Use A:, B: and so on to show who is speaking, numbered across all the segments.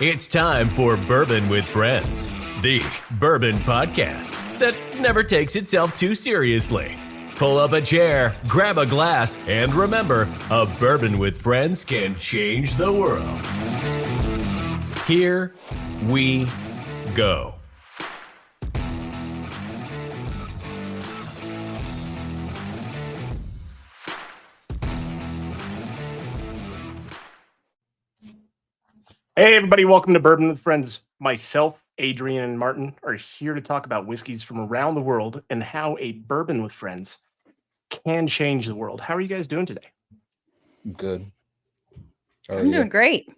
A: It's time for Bourbon with Friends, the bourbon podcast that never takes itself too seriously. Pull up a chair, grab a glass, and remember, a bourbon with friends can change the world. Here we go.
B: Hey, everybody, welcome to Bourbon with Friends. Myself, Adrian, and Martin are here to talk about whiskeys from around the world and how a bourbon with friends can change the world. How are you guys doing today?
C: Good.
D: I'm doing great.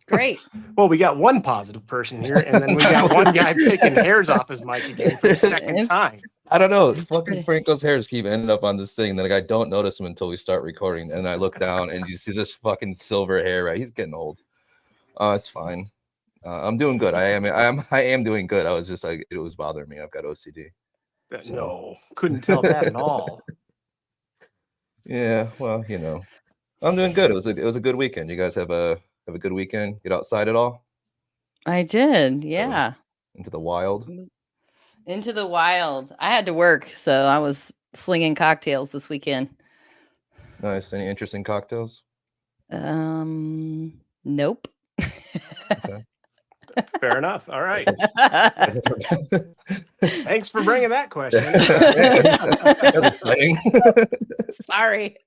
D: Great.
B: Well, we got one positive person here, and then we got one guy picking hairs off his mic again for the second time.
C: I don't know. Fucking Franco's hairs keep ending up on this thing. Then I don't notice him until we start recording. And I look down and you see this fucking silver hair. Right? He's getting old. It's fine. I'm doing good. I am doing good. I was just like, it was bothering me. I've got OCD.
B: No, couldn't tell that at all.
C: Yeah, well, you know, I'm doing good. It was a good weekend. You guys have a good weekend? Get outside at all?
D: I did. Yeah.
C: Into the wild?
D: Into the wild. I had to work, so I was slinging cocktails this weekend.
C: Nice. Any interesting cocktails?
D: Nope.
C: Okay.
B: Fair enough. All right. Thanks for bringing that question.
C: That's exciting.
D: Sorry.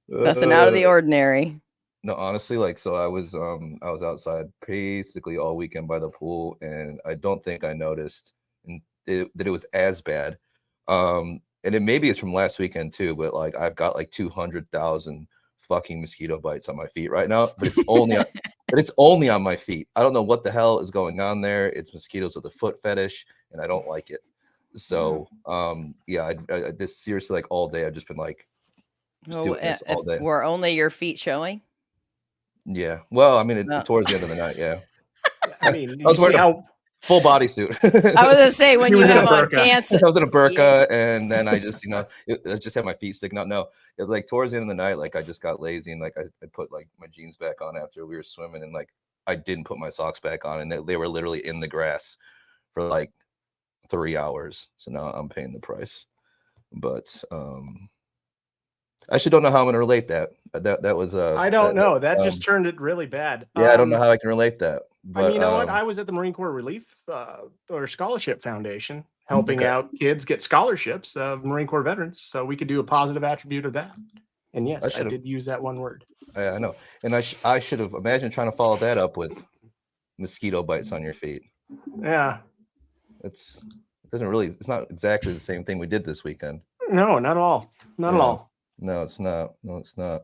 D: Nothing out of the ordinary.
C: No, honestly, like, so I was outside basically all weekend by the pool, and I don't think I noticed that it was as bad. And it maybe it's from last weekend too, but like I've got like 200,000 fucking mosquito bites on my feet right now, but it's only on my feet. I don't know what the hell is going on there. It's mosquitoes with a foot fetish, and I don't like it. So, yeah, I this seriously, like all day, I've just been like, doing this all day.
D: Were only your feet showing?
C: Yeah. Well, I mean, towards the end of the night, yeah.
B: I mean,
C: I was wearing a full bodysuit.
D: I was gonna say when you have on pants.
C: I was in a burqa, and then I just, I just had my feet sticking out. No, like towards the end of the night, like I just got lazy, and like I put like my jeans back on after we were swimming, and like I didn't put my socks back on, and they were literally in the grass for like 3 hours. So now I'm paying the price. But I actually don't know how I'm gonna relate that. That was
B: I don't know. That just turned it really bad.
C: Yeah, I don't know how I can relate that. But,
B: I mean, you know what? I was at the Marine Corps Relief or Scholarship Foundation helping out kids get scholarships of Marine Corps veterans, so we could do a positive attribute of that. And yes, I did use that one word.
C: Yeah, I know. And I should have imagined trying to follow that up with mosquito bites on your feet.
B: Yeah.
C: It's not exactly the same thing we did this weekend.
B: No, not at all. Not at all.
C: No, it's not. No, it's not.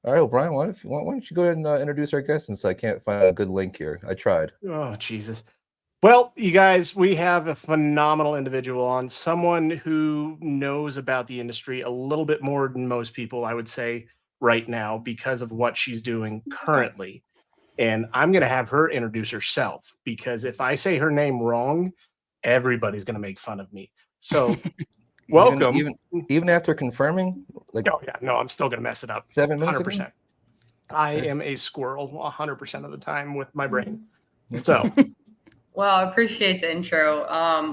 C: All right, well, Brian, why don't you go ahead and introduce our guest, since I can't find a good link here. I tried.
B: Oh, Jesus. Well, you guys, we have a phenomenal individual on, someone who knows about the industry a little bit more than most people, I would say, right now, because of what she's doing currently. And I'm going to have her introduce herself, because if I say her name wrong, everybody's going to make fun of me. So welcome.
C: Even after confirming? Like,
B: oh, yeah. No, I'm still going to mess it up.
C: 7 minutes
B: 100%.
C: ago?
B: I am a squirrel 100% of the time with my brain. So,
E: well, I appreciate the intro.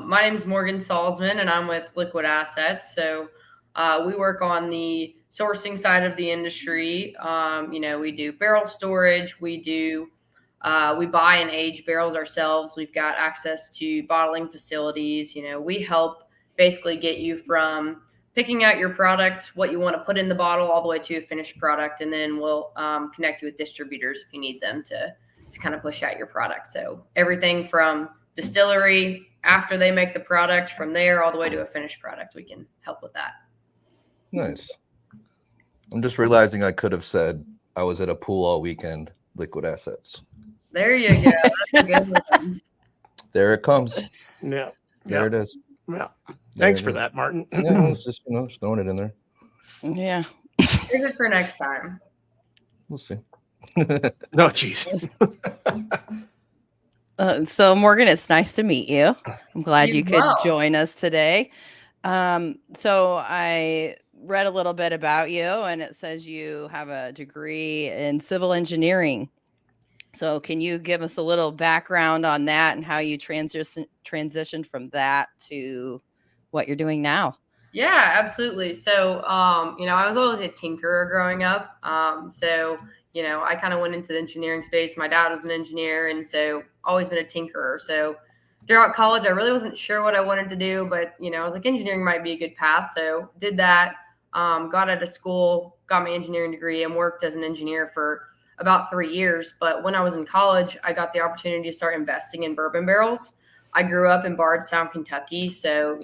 E: My name is Morgan Salsman, and I'm with LQD Assets. So we work on the sourcing side of the industry. We do barrel storage. We buy and age barrels ourselves. We've got access to bottling facilities. We help basically get you from picking out your product, what you want to put in the bottle, all the way to a finished product. And then we'll connect you with distributors if you need them to kind of push out your product. So everything from distillery after they make the product, from there all the way to a finished product, we can help with that.
C: Nice. I'm just realizing I could have said I was at a pool all weekend, LQD Assets.
E: There you go. That's a good one.
C: There it comes.
B: Yeah.
C: There it is.
B: Yeah. Thanks for that, Martin.
C: Yeah, I was just, just throwing it in there.
D: Yeah.
E: Save it for next time.
C: We'll see.
B: No, Jesus.
D: So Morgan, it's nice to meet you. I'm glad you could join us today. So I read a little bit about you, and it says you have a degree in civil engineering. So can you give us a little background on that and how you transitioned from that to what you're doing now?
E: Yeah, absolutely. So, I was always a tinkerer growing up. I kind of went into the engineering space. My dad was an engineer, and so always been a tinkerer. So throughout college, I really wasn't sure what I wanted to do, but, I was like, engineering might be a good path. So did that, got out of school, got my engineering degree, and worked as an engineer for about 3 years. But when I was in college, I got the opportunity to start investing in bourbon barrels. I grew up in Bardstown, Kentucky. So,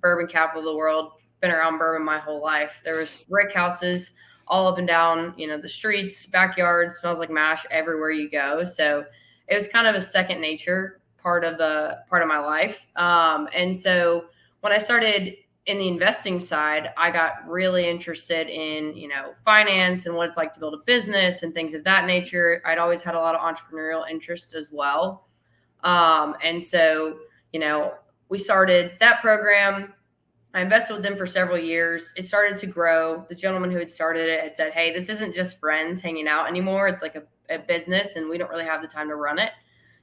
E: bourbon capital of the world, been around bourbon my whole life. There was brick houses all up and down, the streets, backyard, smells like mash everywhere you go. So it was kind of a second nature part of my life. And so when I started in the investing side, I got really interested in, finance and what it's like to build a business and things of that nature. I'd always had a lot of entrepreneurial interest as well. And so, we started that program. I invested with them for several years. It started to grow. The gentleman who had started it had said, hey, this isn't just friends hanging out anymore. It's like a business, and we don't really have the time to run it.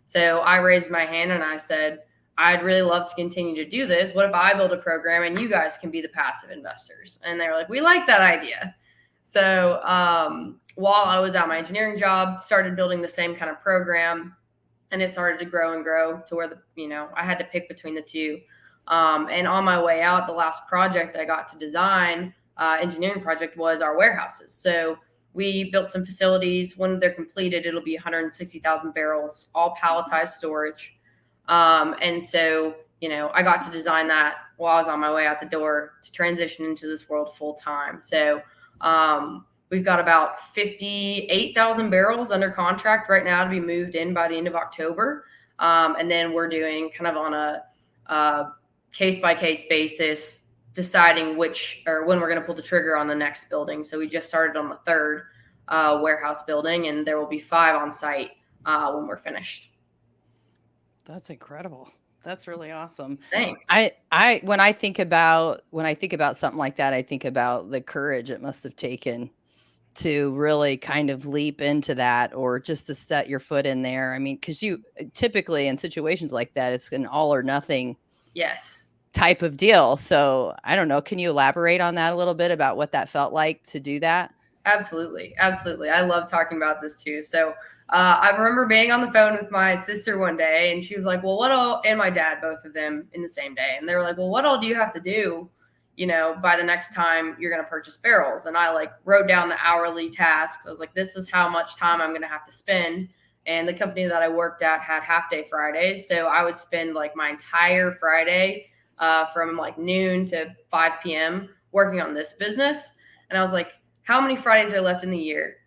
E: So I raised my hand and I said, I'd really love to continue to do this. What if I build a program and you guys can be the passive investors? And they were like, we like that idea. So while I was at my engineering job, started building the same kind of program. And it started to grow and grow to where I had to pick between the two. And on my way out, the last project I got to design, engineering project, was our warehouses. So we built some facilities. When they're completed, it'll be 160,000 barrels, all palletized storage. And so, I got to design that while I was on my way out the door to transition into this world full time. So we've got about 58,000 barrels under contract right now to be moved in by the end of October. And then we're doing kind of on a case-by-case basis, deciding which or when we're going to pull the trigger on the next building. So we just started on the third warehouse building, and there will be 5 on site when we're finished.
D: That's incredible. That's really awesome.
E: Thanks.
D: When I think about something like that, I think about the courage it must have taken to really kind of leap into that, or just to set your foot in there. I mean, because you typically in situations like that, it's an all or nothing type of deal. So I don't know. Can you elaborate on that a little bit about what that felt like to do that?
E: Absolutely. Absolutely. I love talking about this too. So I remember being on the phone with my sister one day, and she was like, well, what all, and my dad, both of them in the same day. And they were like, well, what all do you have to do, by the next time you're going to purchase barrels? And I wrote down the hourly tasks. I was like, this is how much time I'm going to have to spend. And the company that I worked at had half day Fridays. So I would spend my entire Friday from noon to 5 p.m. working on this business. And I was like, how many Fridays are left in the year?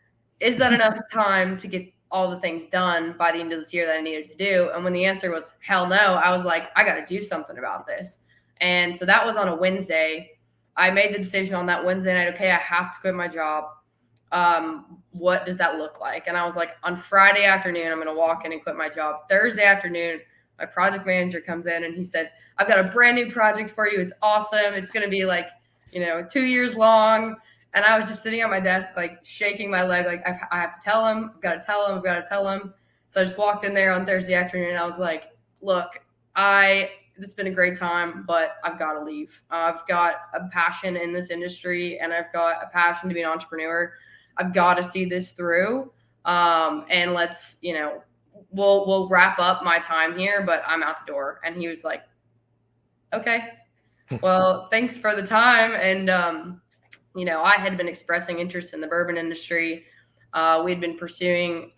E: Is that enough time to get all the things done by the end of this year that I needed to do? And when the answer was hell no, I was like, I got to do something about this. And so that was on a Wednesday. I made the decision on that Wednesday night, okay, I have to quit my job. What does that look like? And I was like, on Friday afternoon, I'm going to walk in and quit my job. Thursday afternoon, my project manager comes in and he says, I've got a brand new project for you. It's awesome. It's going to be 2 years long. And I was just sitting at my desk, shaking my leg, I have to tell him, I've got to tell him, I've got to tell him. So I just walked in there on Thursday afternoon and I was like, look, this has been a great time, but I've got to leave. I've got a passion in this industry, and I've got a passion to be an entrepreneur. I've got to see this through. And let's, we'll wrap up my time here, but I'm out the door. And he was like, okay, well, thanks for the time. And, I had been expressing interest in the bourbon industry. We had been pursuing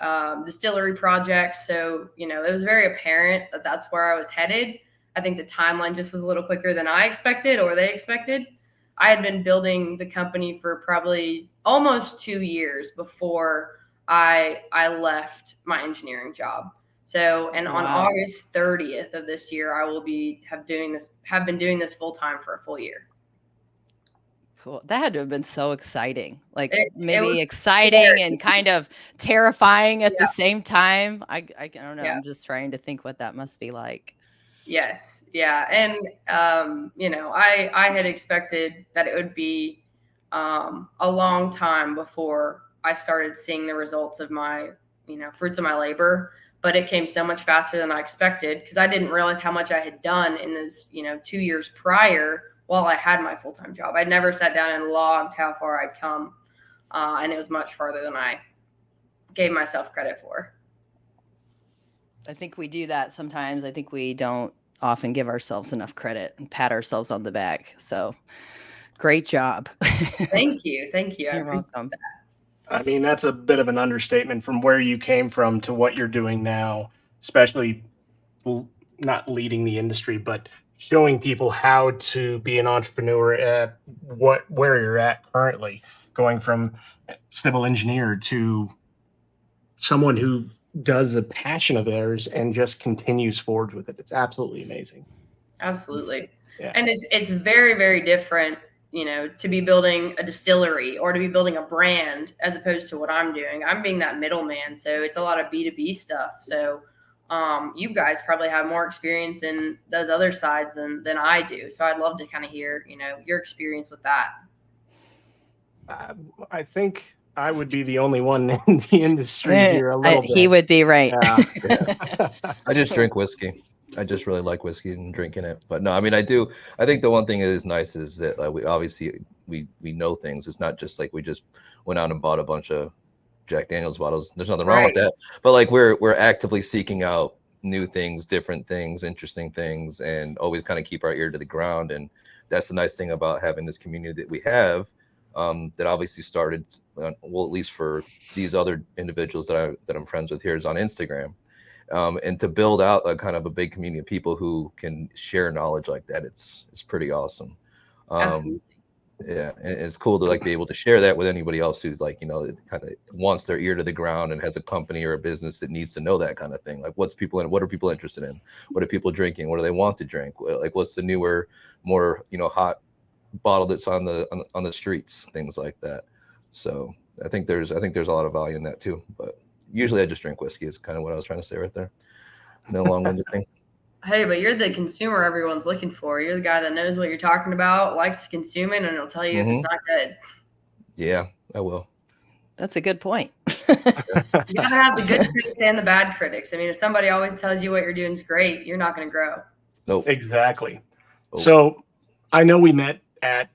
E: distillery projects. So, it was very apparent that that's where I was headed. I think the timeline just was a little quicker than I expected, or they expected. I had been building the company for probably almost 2 years before I left my engineering job. So, and on August 30th of this year, I will have been doing this full time for a full year.
D: Cool. That had to have been so exciting.
E: Maybe
D: exciting and kind of terrifying at the same time. I don't know. Yeah. I'm just trying to think what that must be like.
E: Yes. Yeah. And, I had expected that it would be a long time before I started seeing the results of my fruits of my labor, but it came so much faster than I expected because I didn't realize how much I had done in those, 2 years prior while I had my full-time job. I'd never sat down and logged how far I'd come. And it was much farther than I gave myself credit for.
D: I think we do that sometimes. I think we don't often give ourselves enough credit and pat ourselves on the back. So great job.
E: Thank you.
D: You're welcome.
B: I mean, that's a bit of an understatement from where you came from to what you're doing now, especially not leading the industry, but showing people how to be an entrepreneur at where you're at currently, going from civil engineer to someone who does a passion of theirs and just continues forward with it. It's absolutely amazing.
E: Absolutely.
B: Yeah.
E: And it's very, very different, to be building a distillery or to be building a brand as opposed to what I'm doing. I'm being that middleman. So it's a lot of B2B stuff. So you guys probably have more experience in those other sides than I do. So I'd love to kind of hear, your experience with that.
B: I think I would be the only one in the industry here a little bit.
D: He would be right.
C: Yeah. I just drink whiskey. I just really like whiskey and drinking it. But no, I mean, I do. I think the one thing that is nice is that we obviously we know things. It's not just like we just went out and bought a bunch of Jack Daniel's bottles. There's nothing wrong with that. But like we're actively seeking out new things, different things, interesting things, and always kind of keep our ear to the ground. And that's the nice thing about having this community that we have. That obviously started, well, at least for these other individuals that I'm friends with here, is on Instagram, and to build out a kind of a big community of people who can share knowledge like that, it's pretty awesome. Yeah, and it's cool to like be able to share that with anybody else who's like, kind of wants their ear to the ground and has a company or a business that needs to know that kind of thing. Like what are people interested in? What are people drinking? What do they want to drink? Like what's the newer, more hot bottle that's on the streets, things like that. So I think there's a lot of value in that too. But usually I just drink whiskey is kind of what I was trying to say right there. No long-winded thing.
E: Hey, but you're the consumer everyone's looking for. You're the guy that knows what you're talking about, likes to consume it, and it'll tell you if it's not good.
C: Yeah, I will.
D: That's a good point.
E: You gotta have the good critics and the bad critics. I mean, if somebody always tells you what you're doing is great, you're not going to grow.
C: Nope.
B: Exactly. Oh. So I know we met at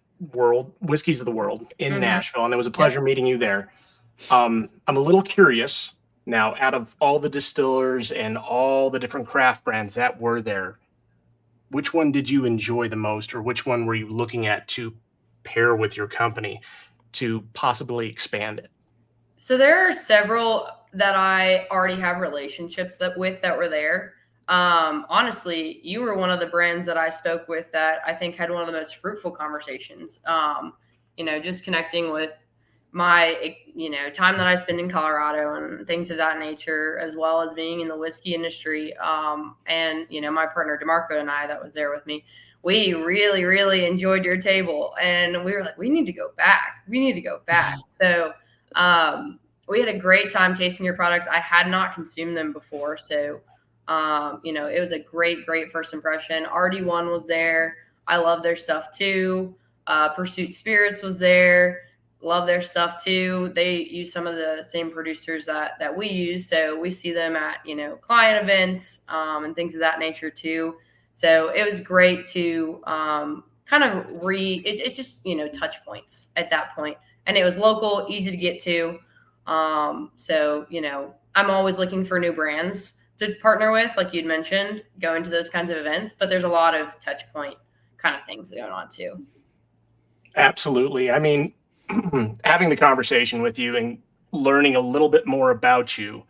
B: Whiskeys of the World in Nashville, and it was a pleasure meeting you there. I'm a little curious now, out of all the distillers and all the different craft brands that were there, which one did you enjoy the most, or which one were you looking at to pair with your company to possibly expand it?
E: So there are several that I already have relationships that were there. Honestly, you were one of the brands that I spoke with that I think had one of the most fruitful conversations. Just connecting with my, time that I spend in Colorado and things of that nature, as well as being in the whiskey industry. And my partner DeMarco and I, that was there with me, we really, really enjoyed your table, and we were like, we need to go back. So, we had a great time tasting your products. I had not consumed them before. So, it was a great, great first impression. RD1 was there. I love their stuff too. Pursuit Spirits was there. Love their stuff too. They use some of the same producers that we use. So we see them at, client events, and things of that nature too. So it was great to, kind of it's just, touch points at that point. And it was local, easy to get to. So, I'm always looking for new brands to partner with, like you'd mentioned, going to those kinds of events, but there's a lot of touch point kind of things going on too.
B: Absolutely. I mean, having the conversation with you and learning a little bit more about you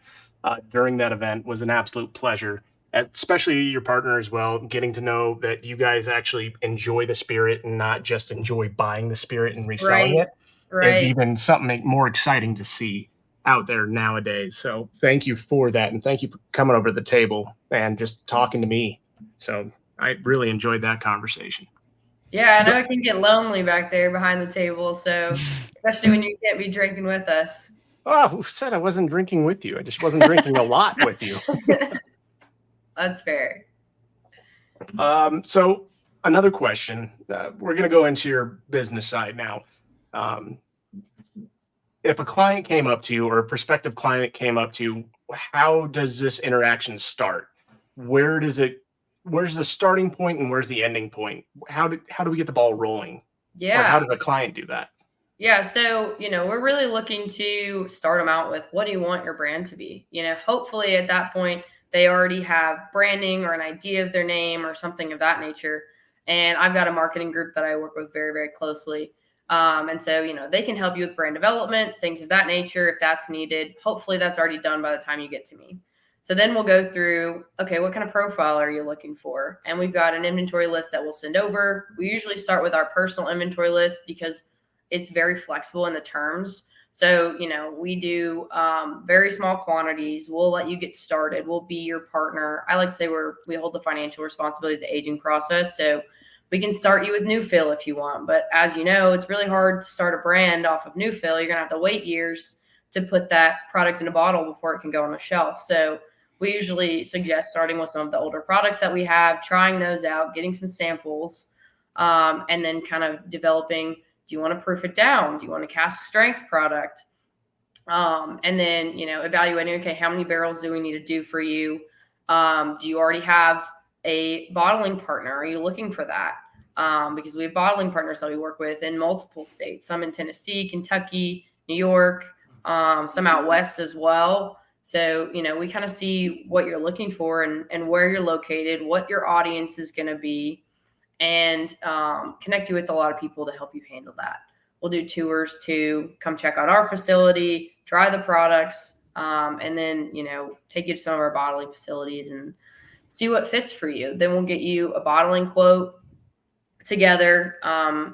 B: during that event was an absolute pleasure, especially your partner as well, getting to know that you guys actually enjoy the spirit and not just enjoy buying the spirit and reselling it is even something more exciting to see out there nowadays. So thank you for that. And thank you for coming over to the table and just talking to me. So I really enjoyed that conversation.
E: Yeah, I know it can get lonely back there behind the table. So especially when you can't be drinking with us.
B: Oh, who said I wasn't drinking with you? I just wasn't drinking a lot with you.
E: That's fair.
B: So another question. We're going to go into your business side now. if a client came up to you or a prospective client came up to you, how does this interaction start? Where does it, where's the starting point and where's the ending point? How do we get the ball rolling? Or
E: Yeah.
B: how does a client do that?
E: Yeah. So, we're really looking to start them out with, what do you want your brand to be? Hopefully at that point, they already have branding or an idea of their name or something of that nature. And I've got a marketing group that I work with very, very closely. And so, they can help you with brand development, things of that nature, if that's needed. Hopefully that's already done by the time you get to me. So then we'll go through, okay, what kind of profile are you looking for? And we've got an inventory list that we'll send over. We usually start with our personal inventory list because it's very flexible in the terms. So, we do very small quantities. We'll let you get started. We'll be your partner. I like to say we hold the financial responsibility of the aging process. So we can start you with new fill if you want. But as you know, it's really hard to start a brand off of new fill. You're going to have to wait years to put that product in a bottle before it can go on the shelf. So we usually suggest starting with some of the older products that we have, trying those out, getting some samples, and then kind of developing. Do you want to proof it down? Do you want a cask strength product? And then, evaluating, okay, how many barrels do we need to do for you? Do you already have a bottling partner? Are you looking for that? Because we have bottling partners that we work with in multiple states, some in Tennessee, Kentucky, New York, some out west as well. So, we kind of see what you're looking for and where you're located, what your audience is going to be, and connect you with a lot of people to help you handle that. We'll do tours to come check out our facility, try the products, and then, take you to some of our bottling facilities and see what fits for you. Then we'll get you a bottling quote together,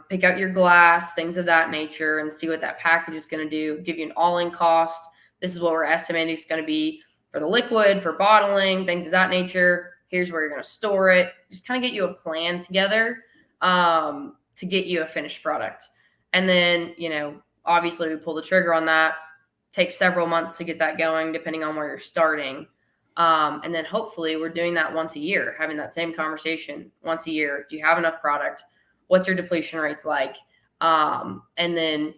E: pick out your glass, things of that nature, and see what that package is going to do, give you an all-in cost. This is what we're estimating it's going to be for the liquid, for bottling, things of that nature. Here's where you're going to store it. Just kind of get you a plan together to get you a finished product. And then, obviously we pull the trigger on that. Takes several months to get that going, depending on where you're starting. And then hopefully we're doing that once a year, having that same conversation once a year. Do you have enough product? What's your depletion rates like? And then,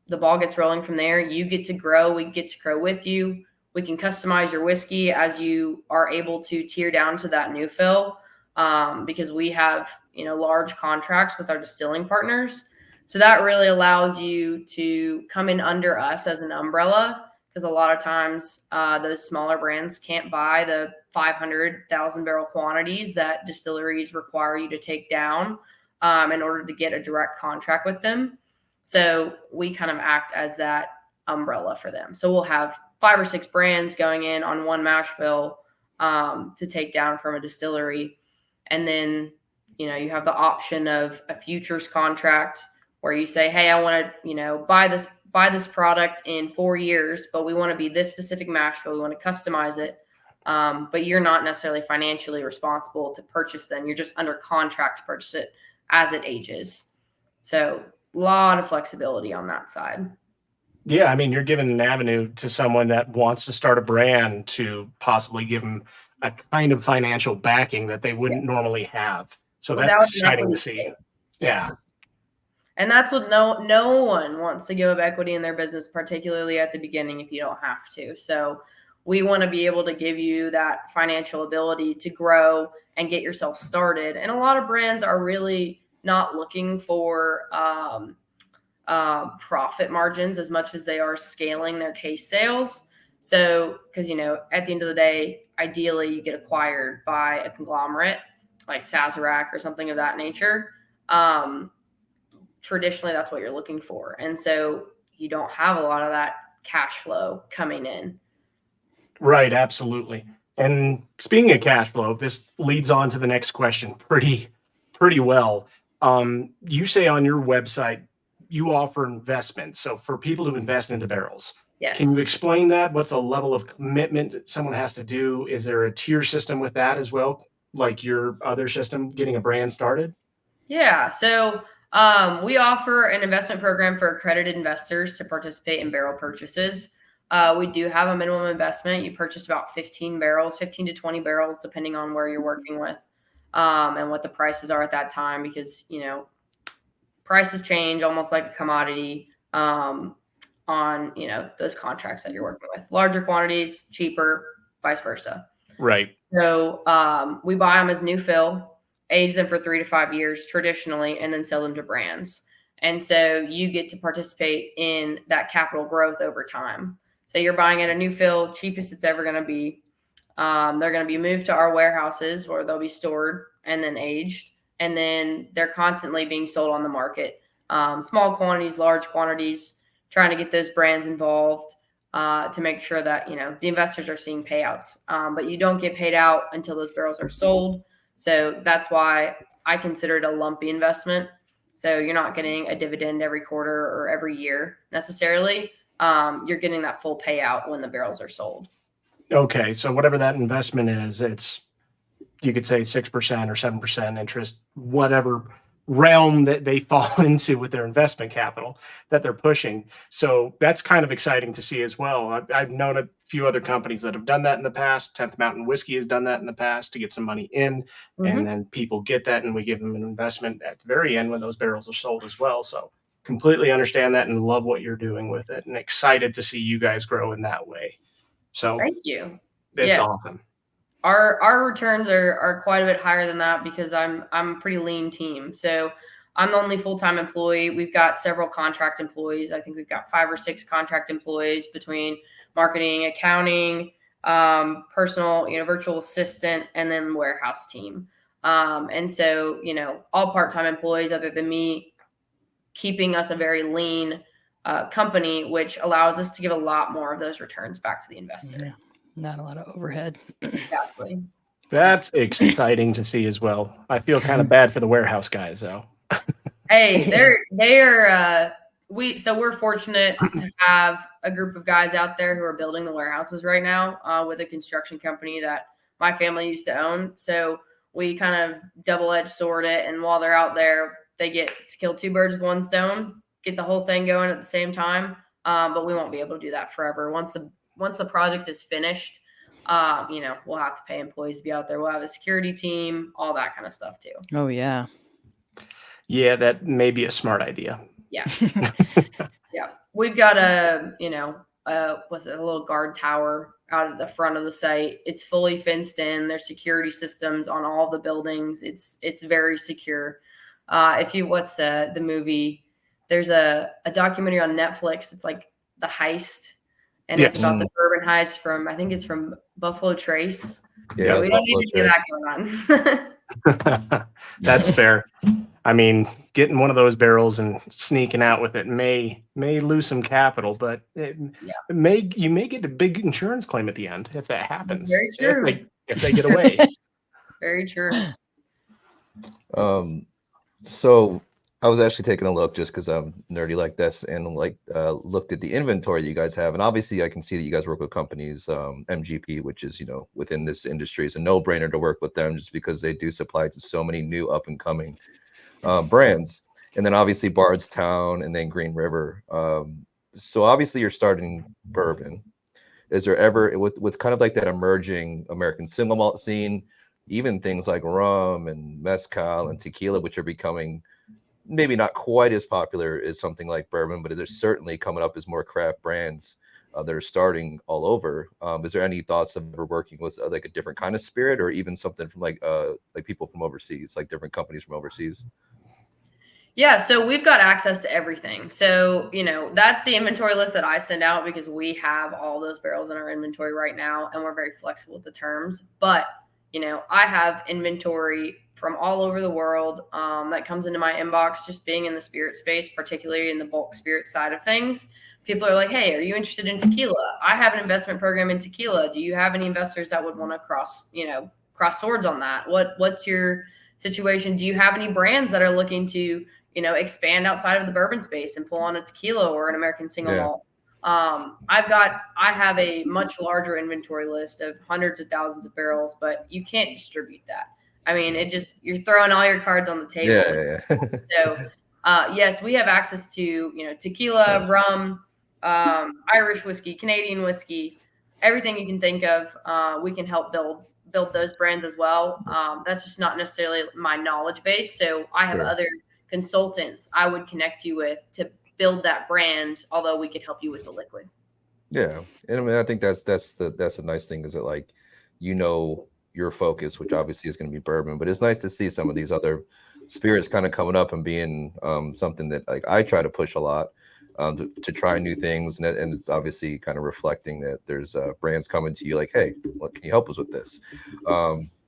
E: the ball gets rolling from there. You get to grow. We get to grow with you. We can customize your whiskey as you are able to tier down to that new fill, because we have, large contracts with our distilling partners. So that really allows you to come in under us as an umbrella, because a lot of times those smaller brands can't buy the 500,000 barrel quantities that distilleries require you to take down in order to get a direct contract with them. So we kind of act as that umbrella for them. So we'll have 5 or 6 brands going in on one mash bill to take down from a distillery. And then, you have the option of a futures contract where you say, hey, I want to, buy this product in 4 years, but we want to be this specific mash bill. We want to customize it. But you're not necessarily financially responsible to purchase them. You're just under contract to purchase it as it ages. So a lot of flexibility on that side.
B: Yeah, I mean, you're giving an avenue to someone that wants to start a brand to possibly give them a kind of financial backing that they wouldn't normally have. So that's
E: Without an
B: exciting to
E: equity
B: see.
E: stake.
B: Yeah.
E: Yes. And that's what no one wants to give up equity in their business, particularly at the beginning, if you don't have to. So we want to be able to give you that financial ability to grow and get yourself started. And a lot of brands are really not looking for profit margins as much as they are scaling their case sales. So, because, at the end of the day, ideally you get acquired by a conglomerate like Sazerac or something of that nature. Traditionally, that's what you're looking for. And so you don't have a lot of that cash flow coming in.
B: Right, absolutely. And speaking of cash flow, this leads on to the next question pretty well. You say on your website you offer investments. So for people who invest into barrels,
E: Yes.
B: can you explain that? What's the level of commitment that someone has to do? Is there a tier system with that as well, like your other system, getting a brand started?
E: Yeah. So we offer an investment program for accredited investors to participate in barrel purchases. We do have a minimum investment. You purchase about 15 to 20 barrels, depending on where you're working with and what the prices are at that time, because, prices change almost like a commodity. on, those contracts that you're working with. Larger quantities, cheaper, vice versa.
B: Right.
E: So we buy them as new fill, age them for 3 to 5 years traditionally, and then sell them to brands. And so you get to participate in that capital growth over time. So you're buying at a new fill, cheapest it's ever going to be. They're going to be moved to our warehouses where they'll be stored and then aged. And then they're constantly being sold on the market. Small quantities, large quantities, trying to get those brands involved to make sure that, the investors are seeing payouts. But you don't get paid out until those barrels are sold. So that's why I consider it a lumpy investment. So you're not getting a dividend every quarter or every year necessarily. You're getting that full payout when the barrels are sold.
B: Okay. So whatever that investment is, you could say 6% or 7% interest, whatever realm that they fall into with their investment capital that they're pushing. So that's kind of exciting to see as well. I've known a few other companies that have done that in the past. 10th Mountain Whiskey has done that in the past to get some money in, and then people get that, and we give them an investment at the very end when those barrels are sold as well. So completely understand that and love what you're doing with it, and excited to see you guys grow in that way. So
E: Thank you.
B: It's
E: Yes.
B: awesome.
E: Our returns are quite a bit higher than that because I'm a pretty lean team. So I'm the only full-time employee. We've got several contract employees. I think we've got 5 or 6 contract employees between marketing, accounting, personal, virtual assistant, and then warehouse team. And so, all part-time employees other than me, keeping us a very lean company, which allows us to give a lot more of those returns back to the investor.
D: Yeah. Not a lot of overhead.
E: Exactly.
B: That's exciting to see as well. I feel kind of bad for the warehouse guys though.
E: Hey, we're fortunate to have a group of guys out there who are building the warehouses right now with a construction company that my family used to own. So we kind of double-edged sword it. And while they're out there, they get to kill 2 birds with 1 stone, get the whole thing going at the same time. But we won't be able to do that forever. Once the project is finished, we'll have to pay employees to be out there. We'll have a security team, all that kind of stuff too.
D: Oh, yeah.
B: Yeah, that may be a smart idea.
E: Yeah. Yeah. We've got a little guard tower out at the front of the site. It's fully fenced in. There's security systems on all the buildings. It's very secure. What's the movie? There's a documentary on Netflix. It's like The Heist. And
B: Yes.
E: It's about the Bourbon heist from Buffalo Trace.
C: Yeah,
E: We don't need to do that going on.
B: That's fair. I mean, getting one of those barrels and sneaking out with it may lose some capital, but you may get a big insurance claim at the end if that happens.
E: Very true.
B: If they get away.
E: Very true.
C: So I was actually taking a look just because I'm nerdy like this, and looked at the inventory that you guys have, and obviously I can see that you guys work with companies, MGP, which is within this industry, it's a no-brainer to work with them just because they do supply to so many new up-and-coming brands, and then obviously Bardstown, and then Green River. So obviously you're starting Bourbon. Is there ever with kind of like that emerging American single malt scene, even things like rum and mezcal and tequila, which are becoming maybe not quite as popular as something like Bourbon, but they're certainly coming up as more craft brands that are starting all over. Is there any thoughts of ever working with like a different kind of spirit, or even something from like people from overseas, like different companies from overseas?
E: Yeah, so we've got access to everything. So, that's the inventory list that I send out because we have all those barrels in our inventory right now, and we're very flexible with the terms. But, I have inventory from all over the world that comes into my inbox, just being in the spirit space, particularly in the bulk spirit side of things. People are like, hey, are you interested in tequila? I have an investment program in tequila. Do you have any investors that would want to cross swords on that? What's your situation? Do you have any brands that are looking to, expand outside of the bourbon space and pull on a tequila or an American single malt? I have a much larger inventory list of hundreds of thousands of barrels, but you can't distribute that. I mean, you're throwing all your cards on the table.
C: Yeah.
E: So, yes, we have access to, tequila,
C: Nice.
E: Rum, Irish whiskey, Canadian whiskey, everything you can think of. We can help build those brands as well. That's just not necessarily my knowledge base. So I have other consultants I would connect you with to build that brand, although we could help you with the liquid.
C: Yeah, and I mean, I think that's the nice thing is that like, your focus, which obviously is going to be bourbon, but it's nice to see some of these other spirits kind of coming up and being something that like I try to push a lot to try new things, and it's obviously kind of reflecting that there's brands coming to you like, hey, what can you help us with this?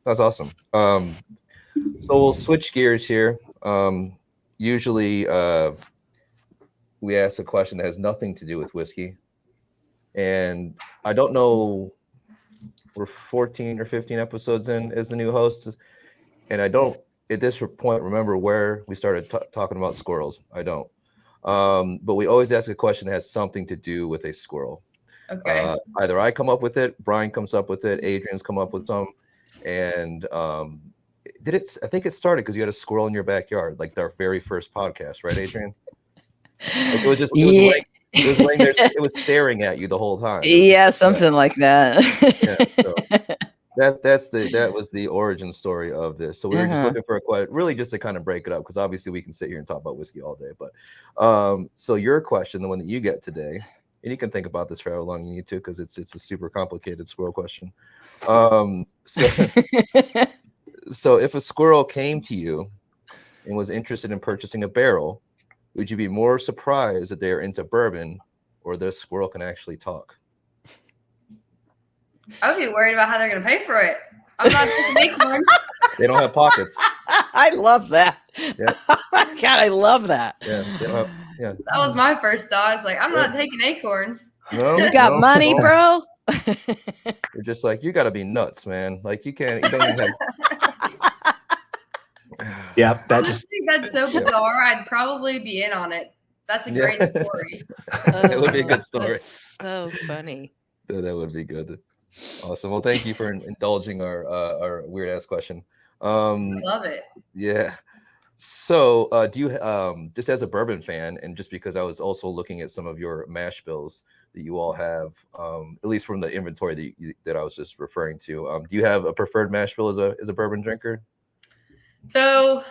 C: That's awesome. So we'll switch gears here. Usually we ask a question that has nothing to do with whiskey. And I don't know, we're 14 or 15 episodes in as the new host. And I don't, at this point, remember where we started talking about squirrels. I don't. But we always ask a question that has something to do with a squirrel.
E: Okay.
C: Either I come up with it, Brian comes up with it, Adrian's come up with some. And I think it started because you had a squirrel in your backyard, like our very first podcast, right, Adrian? Like it was laying there, it was staring at you the whole time.
D: Yeah, something like that.
C: So that was the origin story of this. So we were just looking for really just to kind of break it up, because obviously we can sit here and talk about whiskey all day. But so your question, the one that you get today, and you can think about this for how long you need to, because it's a super complicated squirrel question. So if a squirrel came to you and was interested in purchasing a barrel, would you be more surprised that they're into bourbon or the squirrel can actually talk?
E: I would be worried about how they're going to pay for it. I'm not taking acorns.
C: They don't have pockets.
D: I love that.
C: Yeah.
D: God, I love that.
C: Yeah, they don't have, yeah.
E: That was my first thought. It's like, I'm not taking acorns.
C: No,
D: You got money, bro?
C: You're just like, you got to be nuts, man. Like you don't even have.
B: Yeah,
E: I just think that's so bizarre. I'd probably be in on it. That's a great story.
C: It would be a good story.
D: That's so funny.
C: That would be good. Awesome. Well, thank you for indulging our weird ass question.
E: I love it.
C: Yeah. So do you just as a bourbon fan, and just because I was also looking at some of your mash bills that you all have, at least from the inventory that I was just referring to, do you have a preferred mash bill as a bourbon drinker?
E: So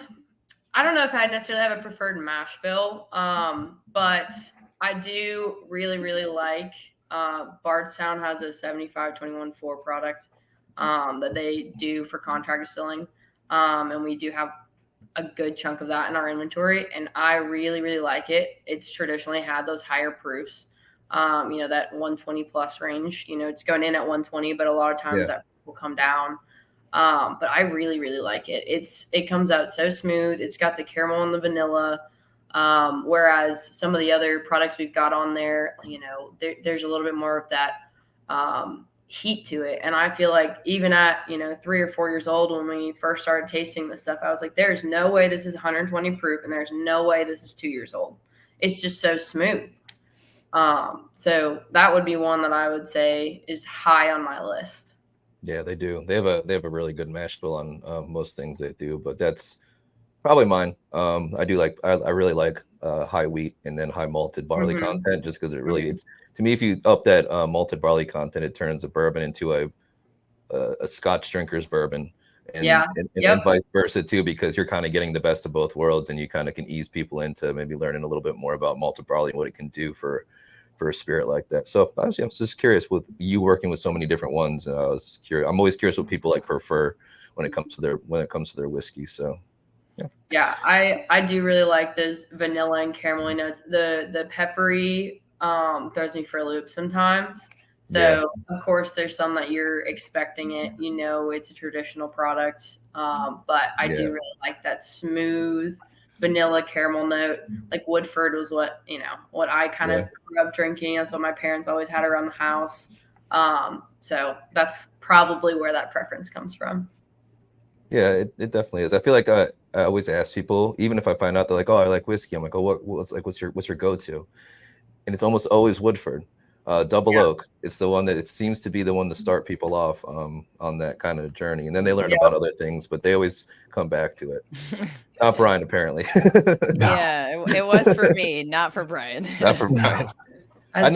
E: I don't know if I necessarily have a preferred mash bill, but I do really, really like Bardstown has a 75-21-4 product that they do for contract distilling, and we do have a good chunk of that in our inventory, and I really, really like it. It's traditionally had those higher proofs, that 120 plus range. It's going in at 120, but a lot of times that will come down. But I really, really like it. It comes out so smooth. It's got the caramel and the vanilla. Whereas some of the other products we've got on there, there's a little bit more of that heat to it. And I feel like even at, 3 or 4 years old, when we first started tasting this stuff, I was like, there's no way this is 120 proof, and there's no way this is 2 years old. It's just so smooth. So that would be one that I would say is high on my list.
C: Yeah, they do. They have a really good mash bill on most things they do, but that's probably mine. I really like high wheat and then high malted barley content, just because it really, it's, to me, if you up that malted barley content, it turns a bourbon into a Scotch drinker's bourbon, and vice versa too, because you're kind of getting the best of both worlds, and you kind of can ease people into maybe learning a little bit more about malted barley and what it can do for a spirit like that. So I was just curious, with you working with so many different ones, and I was curious. I'm always curious what people prefer when it comes to their whiskey. So
E: yeah, I do really like those vanilla and caramelly notes. The peppery throws me for a loop sometimes. So of course there's some that you're expecting it, it's a traditional product, but I do really like that smooth vanilla caramel note. Like Woodford was what I kind of grew up drinking. That's what my parents always had around the house. So that's probably where that preference comes from.
C: Yeah, it definitely is. I feel like I always ask people, even if I find out they're like, oh, I like whiskey, I'm like, oh, what's your go-to? And it's almost always Woodford. Double Oak. It's the one that it seems to be the one to start people off on that kind of journey, and then they learn about other things, but they always come back to it. Not Brian, apparently.
D: Yeah, it was for me, not for Brian.
C: Not for Brian. I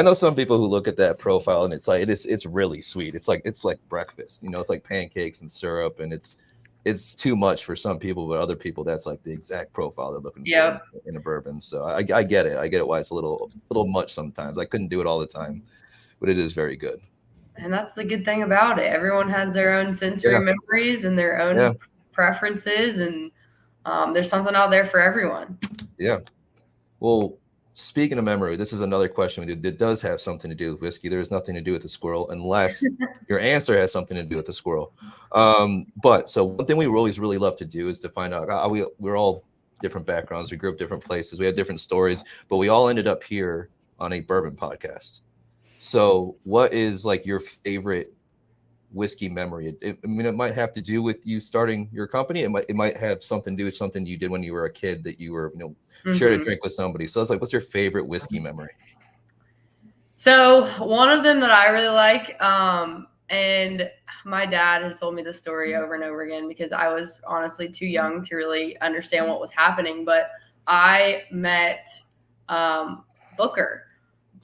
C: know some people who look at that profile and it's like it's really sweet. It's like breakfast, it's like pancakes and syrup, and it's it's too much for some people, but other people, that's like the exact profile they're looking
E: Yep.
C: for in a bourbon. So I get it. I get it why it's a little much sometimes. I couldn't do it all the time, but it is very good.
E: And that's the good thing about it. Everyone has their own sensory memories and their own preferences, and there's something out there for everyone.
C: Yeah. Well, speaking of memory, this is another question that does have something to do with whiskey. There's nothing to do with the squirrel unless your answer has something to do with the squirrel. But so one thing we always really love to do is to find out how we're all different backgrounds. We grew up different places. We have different stories, but we all ended up here on a bourbon podcast. So what is like your favorite whiskey memory? I mean, it might have to do with you starting your company. It might have something to do with something you did when you were a kid that you were, shared a drink with somebody. So it's like, what's your favorite whiskey memory?
E: So one of them that I really like, and my dad has told me this story over and over again because I was honestly too young to really understand what was happening. But I met Booker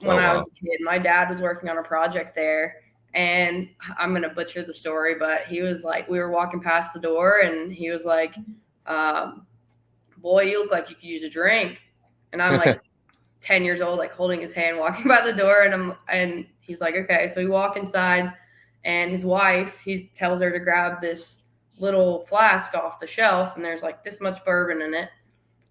E: when I was a kid. My dad was working on a project there, and I'm going to butcher the story, but he was like, we were walking past the door and he was like, boy, you look like you could use a drink. And I'm like 10 years old, like holding his hand, walking by the door. And he's like, okay. So we walk inside, and his wife, he tells her to grab this little flask off the shelf, and there's like this much bourbon in it.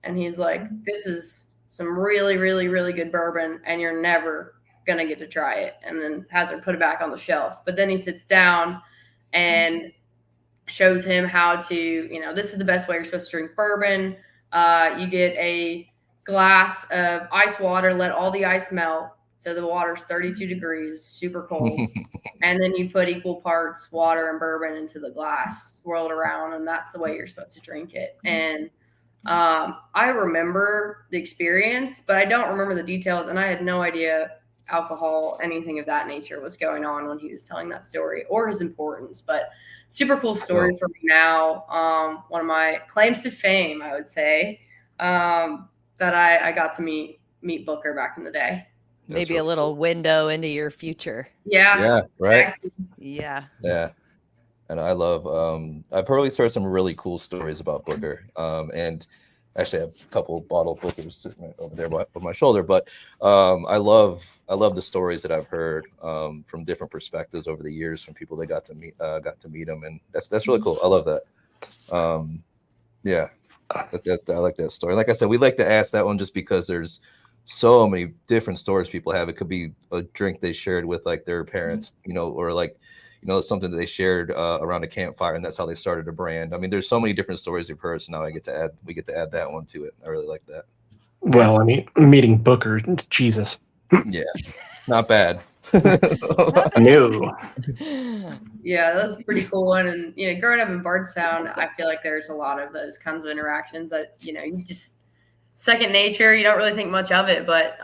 E: And he's like, this is some really, really, really good bourbon, and you're never going to get to try it. And then has her put it back on the shelf. But then he sits down and shows him how to, this is the best way you're supposed to drink bourbon. You get a glass of ice water, let all the ice melt. So the water's 32 degrees, super cold. And then you put equal parts water and bourbon into the glass, swirl it around, and that's the way you're supposed to drink it. And I remember the experience, but I don't remember the details. And I had no idea alcohol, anything of that nature was going on when he was telling that story or his importance. But super cool story for me now. One of my claims to fame, I would say, that I got to meet Booker back in the day.
D: Maybe really a little window into your future.
E: Yeah.
C: Yeah. Right.
E: Exactly.
D: Yeah.
C: Yeah. And I love, I've heard some really cool stories about Booker. And actually I have a couple bottled Bookers sitting right over there on my shoulder, but I love the stories that I've heard from different perspectives over the years from people that got to meet them. And that's really cool. I love that. Yeah. I like that story. Like I said, we like to ask that one just because there's so many different stories people have. It could be a drink they shared with like their parents, or like, something that they shared around a campfire, and that's how they started a brand. I mean, there's so many different stories we've heard. So now we get to add that one to it. I really like that.
B: Well, I mean, meeting Booker, Jesus.
C: Yeah, not bad.
B: No.
E: Yeah, that was a pretty cool one. And, growing up in Bardstown, I feel like there's a lot of those kinds of interactions that, you just second nature. You don't really think much of it, but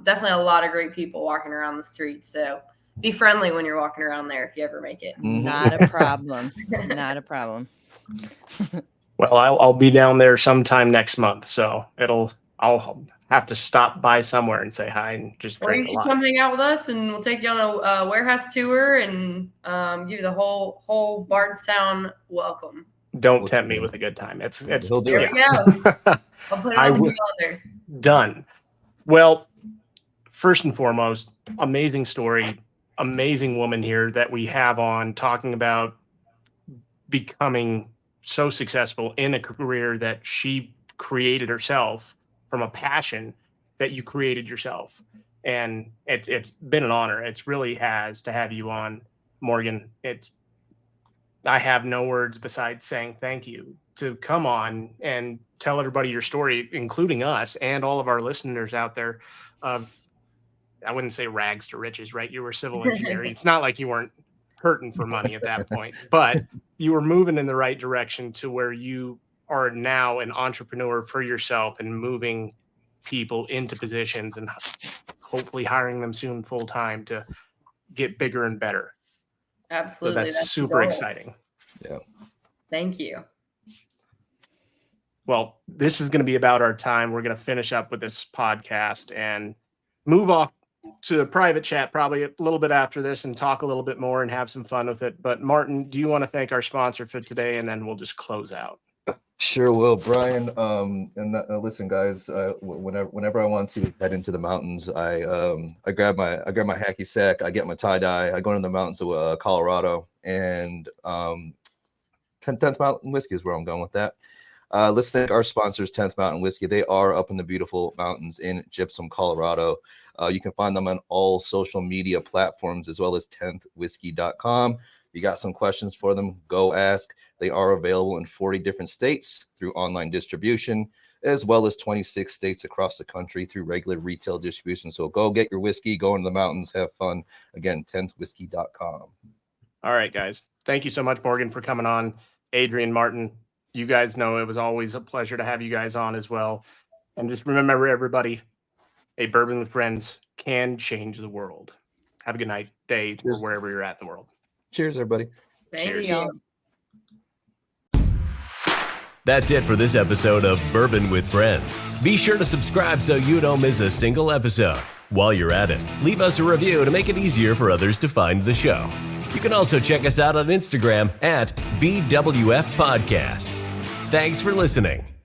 E: definitely a lot of great people walking around the streets. So be friendly when you're walking around there if you ever make it.
D: Not a problem. Not a problem.
B: Well, I'll be down there sometime next month, so I'll have to stop by somewhere and say hi and just drink a lot.
E: Or you should come hang out with us, and we'll take you on a warehouse tour and give you the whole Bardstown welcome.
B: Don't tempt me with a good time. It's
C: He'll do
E: There
C: it.
E: we go. I'll put it on the calendar.
B: Done. Well, first and foremost, amazing story, amazing woman here that we have on talking about becoming so successful in a career that she created herself from a passion that you created yourself. And it's been an honor. It really has to have you on, Morgan. I have no words besides saying thank you to come on and tell everybody your story, including us and all of our listeners out there. I wouldn't say rags to riches, right? You were civil engineer. It's not like you weren't hurting for money at that point, but you were moving in the right direction to where you are now an entrepreneur for yourself and moving people into positions and hopefully hiring them soon full time to get bigger and better.
E: Absolutely.
B: So that's super exciting.
C: Yeah.
E: Thank you.
B: Well, this is going to be about our time. We're going to finish up with this podcast and move off to a private chat probably a little bit after this and talk a little bit more and have some fun with it. But Martin, do you want to thank our sponsor for today, and then we'll just close out?
C: Sure will, Brian. Listen, guys. Whenever I want to head into the mountains, I grab my hacky sack. I get my tie dye. I go into the mountains of Colorado, and 10th Mountain Whiskey is where I'm going with that. Let's thank our sponsors, 10th Mountain Whiskey. They are up in the beautiful mountains in Gypsum, Colorado. You can find them on all social media platforms as well as 10thwhiskey.com. You got some questions for them, go ask. They are available in 40 different states through online distribution, as well as 26 states across the country through regular retail distribution. So go get your whiskey, go into the mountains, have fun. Again, 10thwhiskey.com.
B: All right, guys. Thank you so much, Morgan, for coming on. Adrian, Martin, you guys know it was always a pleasure to have you guys on as well. And just remember, everybody, a bourbon with friends can change the world. Have a good night, day, or wherever you're at in the world.
C: Cheers, everybody.
E: Thank
D: you.
E: you.
A: That's it for this episode of Bourbon with Friends. Be sure to subscribe so you don't miss a single episode. While you're at it, leave us a review to make it easier for others to find the show. You can also check us out on Instagram at BWF Podcast. Thanks for listening.